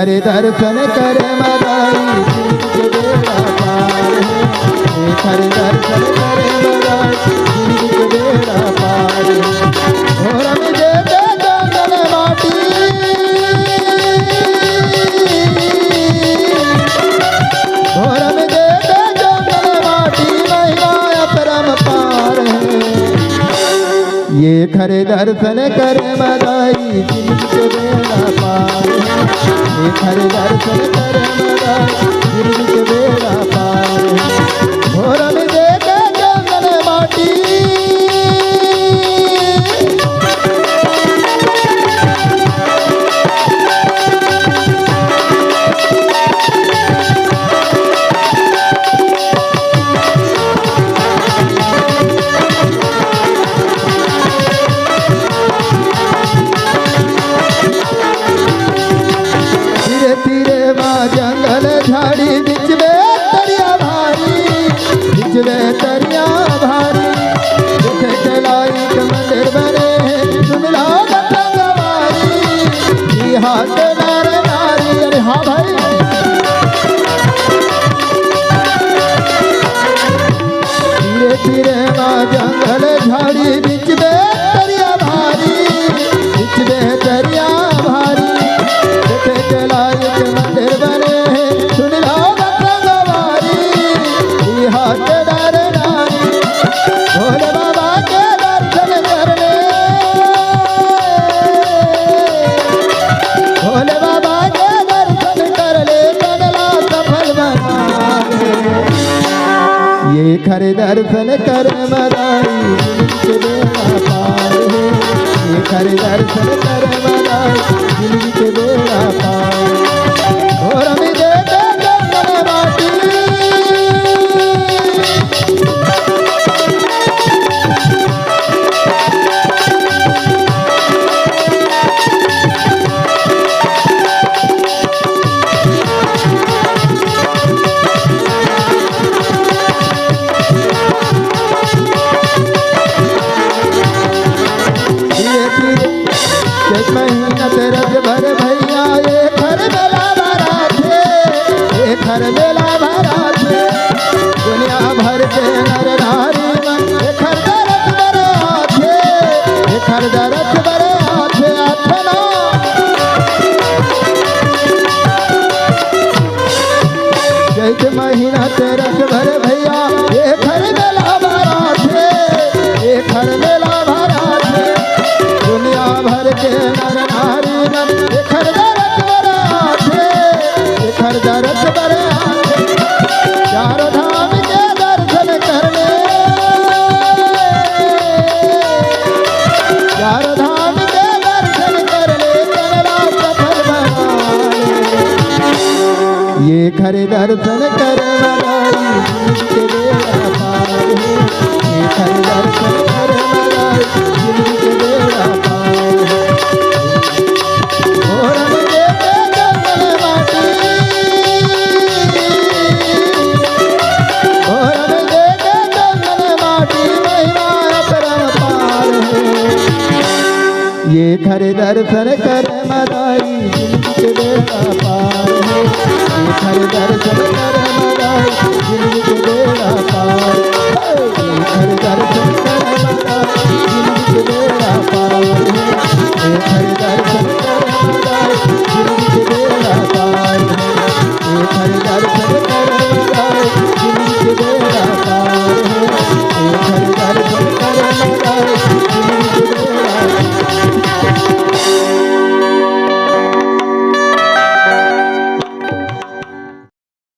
खरे दर्शन कर मदाई जिंदगी के बेड़ा पार है। ये खरे दर्शन कर मदाई जिंदगी के बेड़ा पार है। घोरम देते जंगल माटी घोरम देते जंगल माटी महिमा अपरम पार है। ये खरे दर्शन कर मदाई जिंदगी के बेड़ा पार है। ये खरे दर्शन कर मदाई जिंदगी के बेड़ा पार है। घोरम देते जंगल माटी जंगल झाड़ी बिच में तरिया भारी बिच में तरिया भारी जिथे चलाई के मंदिर बने सुमिला गंगवारी हाथ नार नारी। अरे हाँ भाई धीरे धीरे माँ जंगल झाड़ी बिच में तरिया भारी बिच में तरिया भारी जिथे चलाई के मंदिर बने हाथ डर नारी। भोले बाबा के दर्शन करने भोले बाबा के दर्शन कर ले चला सफल बना ले। ये खरे दर्शन कर मदाई जिंदगी के बेड़ा पार है। ये खरे दर्शन कर मदाई जिंदगी के बेड़ा पार है। घोरम देते जंगल माटी महीना तेरस भर भैया ये खर मेला भरा थे। ये खर मेला भरा थे दुनिया भर के नर नारी मन ये खर दरस बरे आथे। ये खर दरस बरे आथे आथना चैत महीना तेरस भर भैया ये खर मेला भरा थे। ये खर मेला भरा थे दुनिया भर के नर नारी मन खर दरस बरे आथे। खर दरस बरे आथे चारों धाम के दर्शन करने चारों धाम के दर्शन करने चला सफल बना ले। ये खरे दर्शन कर मदाई जिंदगी के बेड़ा पार है। ये खरे दर्शन कर मदाई जिंदगी के बेड़ा पार है। घोरम देते जंगल माटी घोरम देते जंगल माटी महिमा अपरम पार है। ये खरे दर्शन कर मदाई जिंदगी के बेड़ा पार है। ये खरे दर्शन